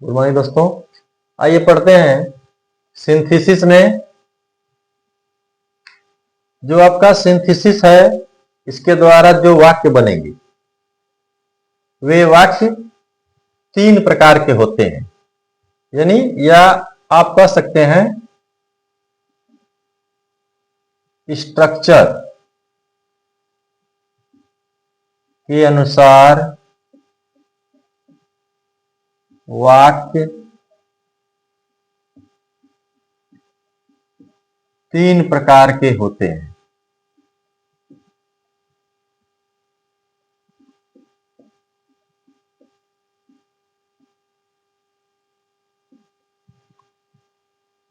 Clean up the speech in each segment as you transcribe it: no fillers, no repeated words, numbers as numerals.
Good morning दोस्तों। आइए पढ़ते हैं सिंथेसिस में। जो आपका सिंथेसिस है, इसके द्वारा जो वाक्य बनेंगे वे वाक्य 3 प्रकार के होते हैं। यानी या आप कह सकते हैं स्ट्रक्चर के अनुसार वाक्य 3 प्रकार के होते हैं।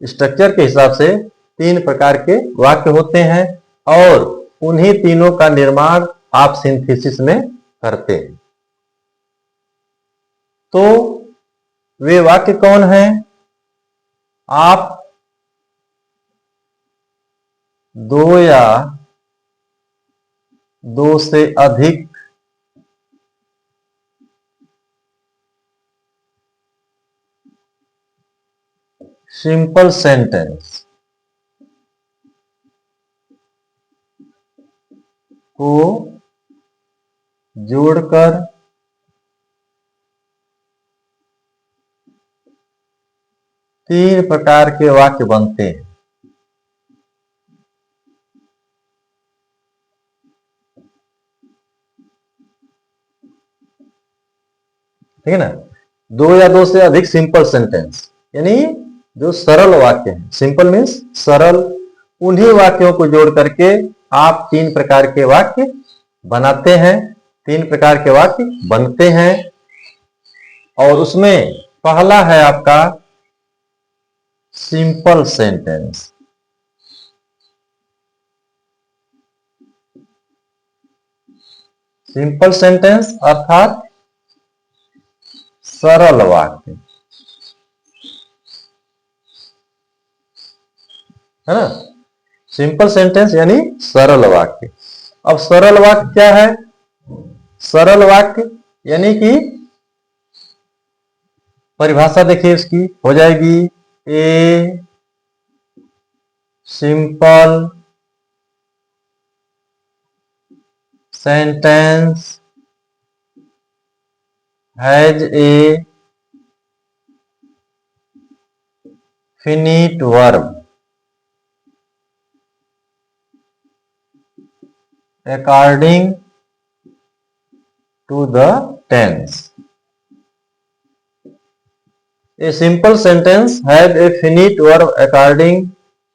स्ट्रक्चर के हिसाब से 3 प्रकार के वाक्य होते हैं और उन्हीं तीनों का निर्माण आप सिंथेसिस में करते हैं। तो वे वाक्य कौन हैं? आप 2 या 2 से अधिक सिंपल सेंटेंस को जोड़कर तीन प्रकार के वाक्य बनते हैं। ठीक है ना? 2 या 2 से अधिक सिंपल सेंटेंस यानी जो सरल वाक्य हैं। सिंपल मीन्स सरल। उन्हीं वाक्यों को जोड़ करके आप 3 प्रकार के वाक्य बनाते हैं, 3 प्रकार के वाक्य बनते हैं। और उसमें पहला है आपका सिंपल सेंटेंस। सिंपल सेंटेंस अर्थात सरल वाक्य, है ना? सिंपल सेंटेंस यानी सरल वाक्य। अब सरल वाक्य क्या है? सरल वाक्य यानी कि परिभाषा देखिए इसकी हो जाएगी a simple sentence has A finite verb according to the tense. A simple sentence has a finite verb according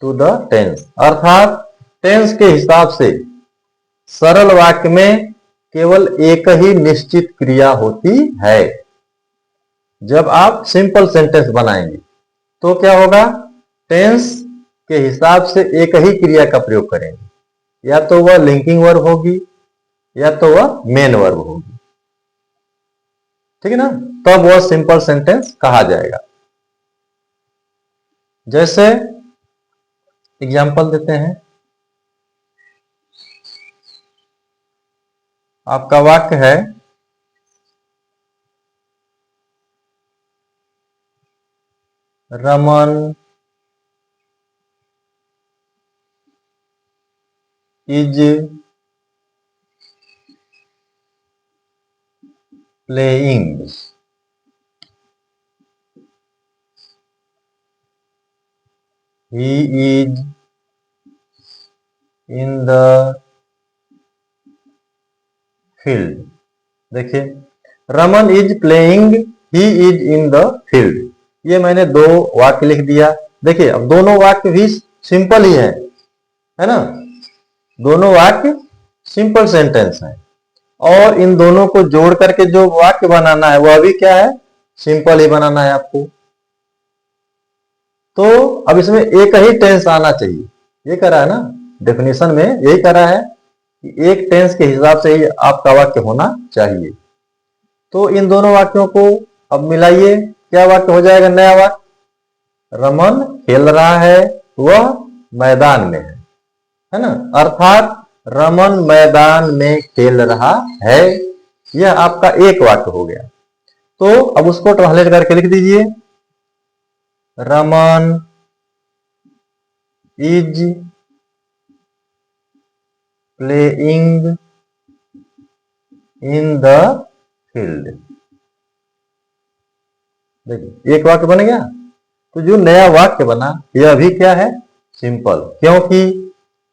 to the tense. अर्थात टेंस के हिसाब से सरल वाक्य में केवल एक ही निश्चित क्रिया होती है। जब आप सिंपल सेंटेंस बनाएंगे तो क्या होगा? टेंस के हिसाब से एक ही क्रिया का प्रयोग करेंगे। या तो वह लिंकिंग वर्ब होगी या तो वह मेन वर्ब होगी। ठीक है ना? तब वह सिंपल सेंटेंस कहा जाएगा। जैसे एग्जांपल देते हैं। आपका वाक्य है Raman is playing he is in the field। देखिए, Raman is playing he is in the field. ये मैंने 2 वाक्य लिख दिया। देखिए, अब दोनों वाक्य भी सिंपल ही है ना? दोनों वाक्य सिंपल सेंटेंस है और इन दोनों को जोड़ करके जो वाक्य बनाना है वह भी क्या है? सिंपल ही बनाना है आपको। तो अब इसमें एक ही टेंस आना चाहिए। ये करा है ना डेफिनेशन में, यही करा है कि एक टेंस के हिसाब से ही आपका वाक्य होना चाहिए। तो इन दोनों वाक्यों को अब मिलाइए, क्या वाक्य हो जाएगा? नया वाक्य, रमन खेल रहा है, वह मैदान में है ना? अर्थात रमन मैदान में खेल रहा है। यह आपका एक वाक्य हो गया। तो अब उसको ट्रांसलेट करके लिख दीजिए, Raman is playing in the field. देखिए एक वाक्य बन गया। तो जो नया वाक्य बना यह भी क्या है, सिंपल, क्योंकि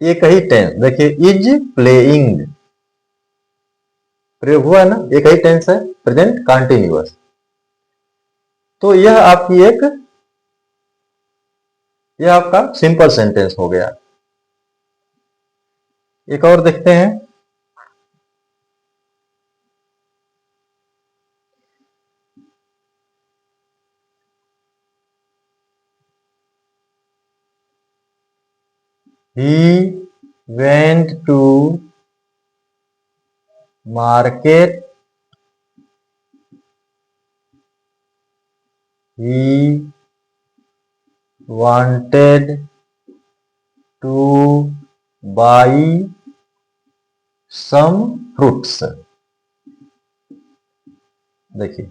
एक ही टेंस, देखिए इज प्लेइंग प्रयोग हुआ है ना, एक ही टेंस है, प्रेजेंट कंटिन्यूअस। तो यह आपका सिंपल सेंटेंस हो गया। एक और देखते हैं, he went to market, he wanted to buy some fruits। देखिए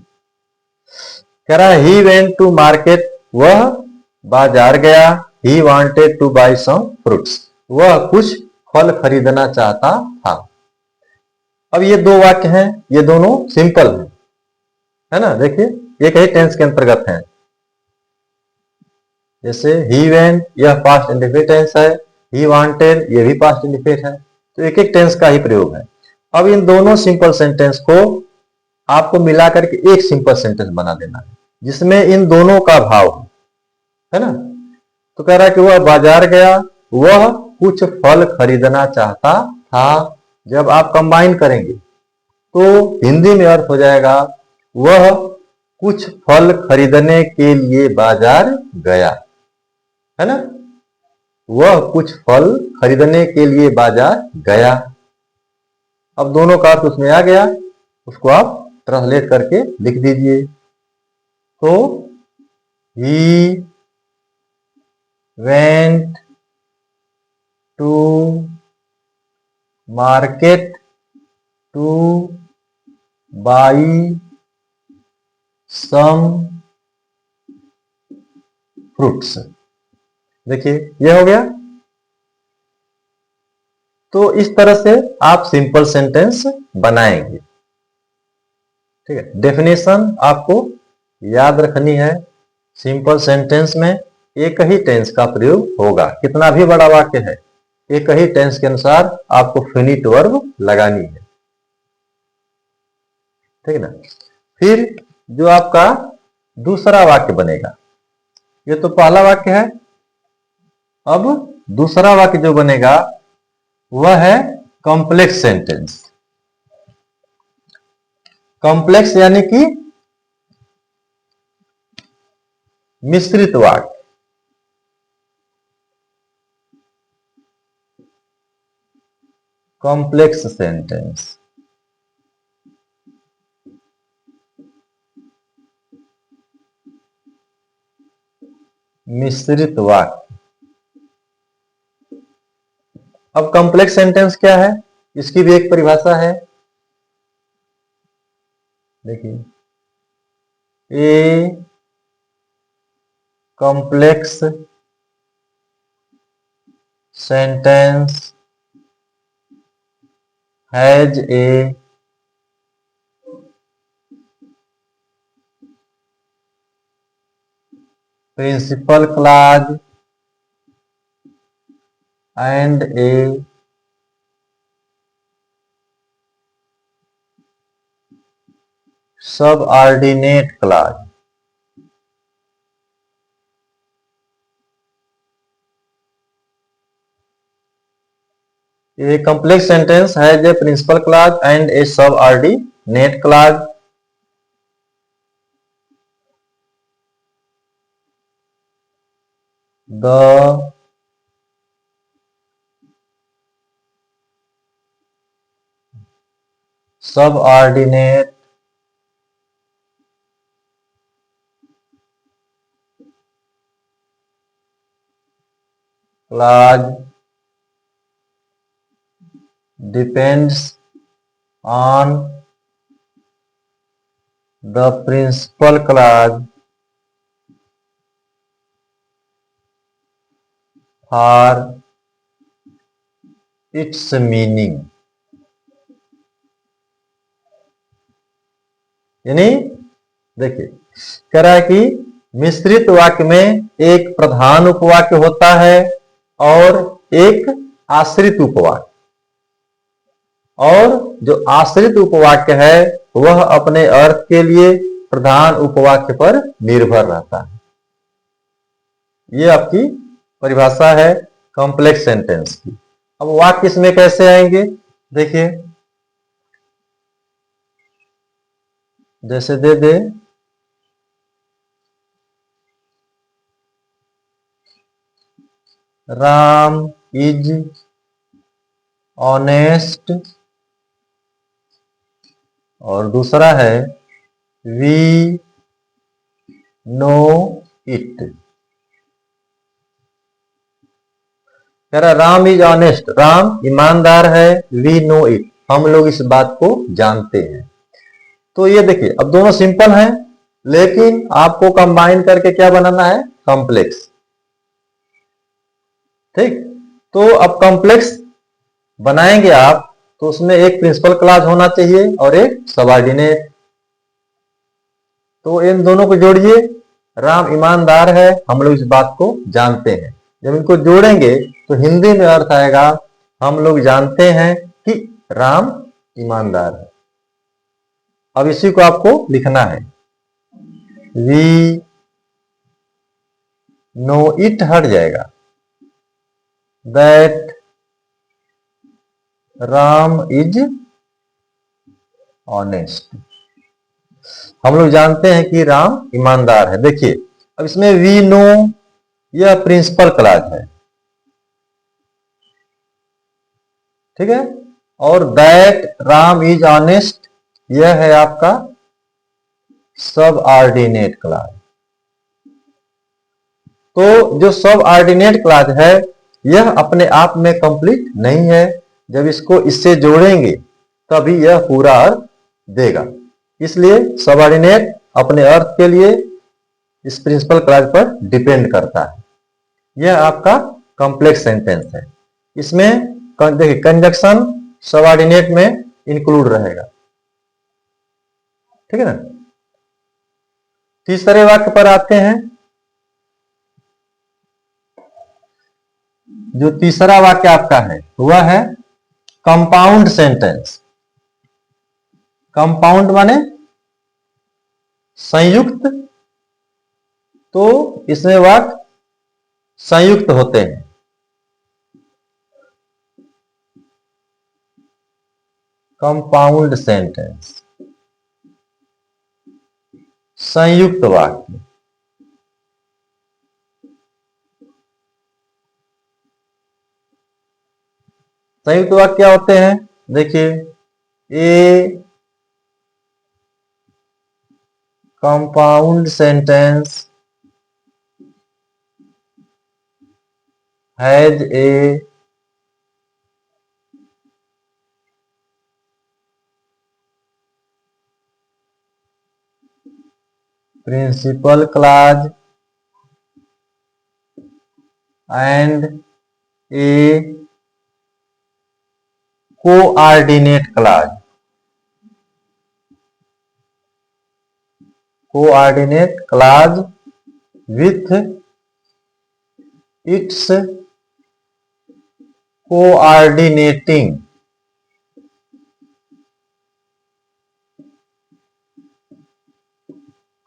कह रहा है ही वेंट टू मार्केट, वह बाजार गया, he wanted to buy some fruits, वह कुछ फल खरीदना चाहता था। अब ये दो वाक्य हैं, ये दोनों सिंपल है ना, देखिए एक ही टेंस के अंतर्गत है। जैसे ही वेंट यह पास्ट इंडिफिनिट टेंस है, ही वांटेड ये भी पास्ट इंडिफिनिट है, तो एक एक टेंस का ही प्रयोग है। अब इन दोनों सिंपल सेंटेंस को आपको मिला करके एक सिंपल सेंटेंस बना देना है, जिसमें इन दोनों का भाव है ना। तो कह रहा है कि वह बाजार गया, वह कुछ फल खरीदना चाहता था। जब आप कंबाइन करेंगे तो हिंदी में अर्थ हो जाएगा, वह कुछ फल खरीदने के लिए बाजार गया, है ना। वह कुछ फल खरीदने के लिए बाजार गया। अब दोनों का अर्थ उसमें आ गया, उसको आप ट्रांसलेट करके लिख दीजिए। तो he went to market to buy some fruits. देखिए यह हो गया। तो इस तरह से आप सिंपल सेंटेंस बनाएंगे, ठीक है। डेफिनेशन आपको याद रखनी है, सिंपल सेंटेंस में एक ही टेंस का प्रयोग होगा, कितना भी बड़ा वाक्य है एक ही टेंस के अनुसार आपको फिनिट वर्ब लगानी है, ठीक है ना। फिर जो आपका दूसरा वाक्य बनेगा, ये तो पहला वाक्य है, अब दूसरा वाक्य जो बनेगा वह है कॉम्प्लेक्स सेंटेंस। कॉम्प्लेक्स यानी कि मिश्रित वाक्य। कॉम्प्लेक्स सेंटेंस, मिश्रित वाक्य। अब कॉम्प्लेक्स सेंटेंस क्या है, इसकी भी एक परिभाषा है, देखिए a complex sentence has a principal clause and a subordinate clause। A complex sentence has a principal clause and a subordinate clause। The subordinate clause depends on the principal clause for its meaning, यानी देखिए कह रहा है कि मिश्रित वाक्य में एक प्रधान उपवाक्य होता है और एक आश्रित उपवाक्य, और जो आश्रित उपवाक्य है वह अपने अर्थ के लिए प्रधान उपवाक्य पर निर्भर रहता है। यह आपकी परिभाषा है कॉम्प्लेक्स सेंटेंस की। अब वाक्य इसमें कैसे आएंगे देखिए, जैसे दे दे राम इज ऑनेस्ट, और दूसरा है वी नो इट। कह रहा राम इज ऑनेस्ट, राम ईमानदार है, वी नो इट, हम लोग इस बात को जानते हैं। तो ये देखिए अब दोनों सिंपल हैं, लेकिन आपको कंबाइन करके क्या बनाना है, कॉम्प्लेक्स। ठीक, तो अब कॉम्प्लेक्स बनाएंगे आप तो उसमें एक प्रिंसिपल क्लॉज होना चाहिए और एक सबऑर्डिनेट। तो इन दोनों को जोड़िए, राम ईमानदार है, हम लोग इस बात को जानते हैं। जब इनको जोड़ेंगे तो हिंदी में अर्थ आएगा हम लोग जानते हैं कि राम ईमानदार है। अब इसी को आपको लिखना है, वी नो इट हट जाएगा, दैट राम इज ऑनेस्ट, हम लोग जानते हैं कि राम ईमानदार है। देखिए अब इसमें वी नो यह प्रिंसिपल क्लॉज है, ठीक है, और दैट राम इज ऑनेस्ट यह है आपका सबऑर्डिनेट क्लॉज। तो जो सबऑर्डिनेट क्लॉज है यह अपने आप में कंप्लीट नहीं है, जब इसको इससे जोड़ेंगे तभी यह पूरा अर्थ देगा। इसलिए सबऑर्डिनेट अपने अर्थ के लिए इस प्रिंसिपल क्लॉज पर डिपेंड करता है। यह आपका कॉम्प्लेक्स सेंटेंस है। इसमें देखिए कंजक्शन सबऑर्डिनेट में इंक्लूड रहेगा, ठीक है ना। तीसरे वाक्य पर आते हैं। जो तीसरा वाक्य आपका है वह है कंपाउंड सेंटेंस। कंपाउंड माने संयुक्त, तो इसमें वाक्य संयुक्त होते हैं। कंपाउंड सेंटेंस संयुक्त वाक्य। संयुक्त वाक्य क्या होते हैं देखिए, a compound sentence has a principal clause and a coordinate clause. Coordinate clause with its coordinating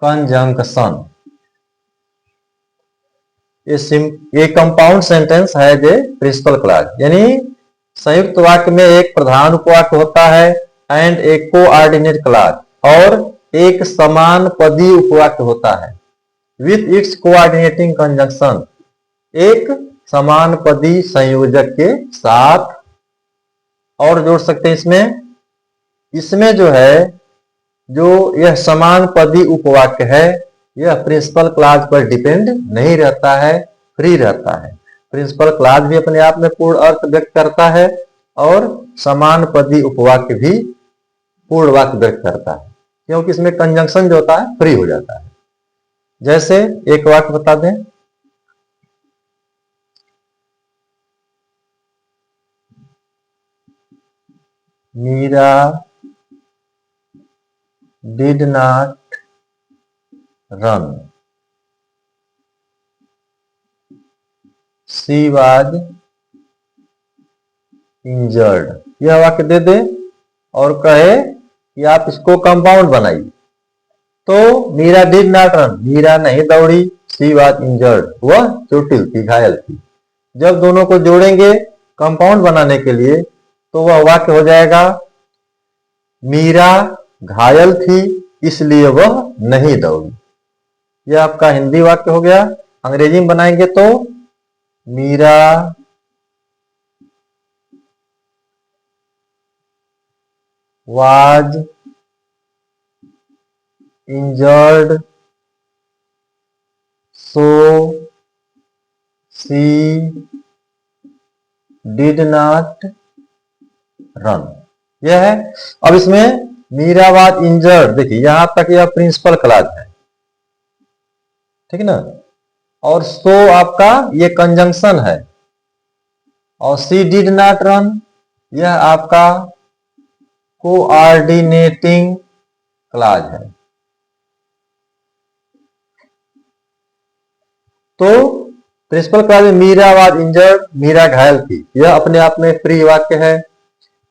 conjunction. ये कंपाउंड सेंटेंस है जे प्रिंसिपल क्लॉज, यानी संयुक्त वाक्य में एक प्रधान उपवाक्य होता है एंड एक कोऑर्डिनेट क्लॉज, और एक समान पदी उपवाक्य होता है विथ इट्स कोऑर्डिनेटिंग कंजंक्शन, एक समान पदी संयोजक के साथ। और जोड़ सकते हैं इसमें जो है, जो यह समान पदी उपवाक्य है यह प्रिंसिपल क्लॉज पर डिपेंड नहीं रहता है, फ्री रहता है। प्रिंसिपल क्लॉज भी अपने आप में पूर्ण अर्थ व्यक्त करता है और समान पदी उपवाक्य भी पूर्ण वाक्य व्यक्त करता है। क्योंकि इसमें कंजंक्शन जो होता है फ्री हो जाता है। जैसे एक वाक्य बता दें, Meera did not run, she was injured. यह वाक्य दे दे और कहे कि आप इसको कंपाउंड बनाइए। तो Meera did not run, Meera नहीं दौड़ी, शी वाज इंजर्ड, वह चोटिल थी, घायल थी। जब दोनों को जोड़ेंगे कंपाउंड बनाने के लिए तो वह वाक्य हो जाएगा, मीरा घायल थी इसलिए वह नहीं दौड़ी। यह आपका हिंदी वाक्य हो गया। अंग्रेजी में बनाएंगे तो Meera was injured so she did not run। यह है। अब इसमें मीरा was injured, देखिए यहां तक यह प्रिंसिपल क्लॉज है, ठीक ना। और सो आपका ये कंजंक्शन है, और सी डिड नॉट रन यह आपका कोऑर्डिनेटिंग क्लॉज है। तो प्रिंसिपल क्लॉज में मीरा वाज इंजर्ड, मीरा घायल थी, यह अपने आप में फ्री वाक्य है।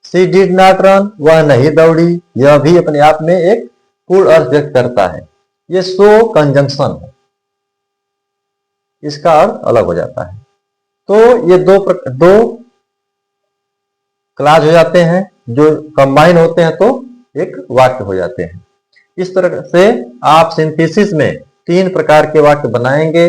सी डिड नॉट रन, वह नहीं दौड़ी, यह भी अपने आप में एक पूर्ण अर्थ व्यक्त करता है। ये सो कंजंक्शन है, इसका अर्थ अलग हो जाता है। तो ये दो क्लॉज हो जाते हैं जो कंबाइन होते हैं तो एक वाक्य हो जाते हैं। इस तरह से आप सिंथेसिस में 3 प्रकार के वाक्य बनाएंगे,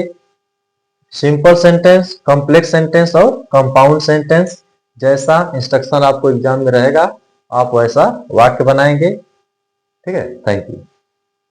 सिंपल सेंटेंस, कॉम्प्लेक्स सेंटेंस और कंपाउंड सेंटेंस। जैसा इंस्ट्रक्शन आपको एग्जाम में रहेगा आप वैसा वाक्य बनाएंगे। ठीक है, थैंक यू।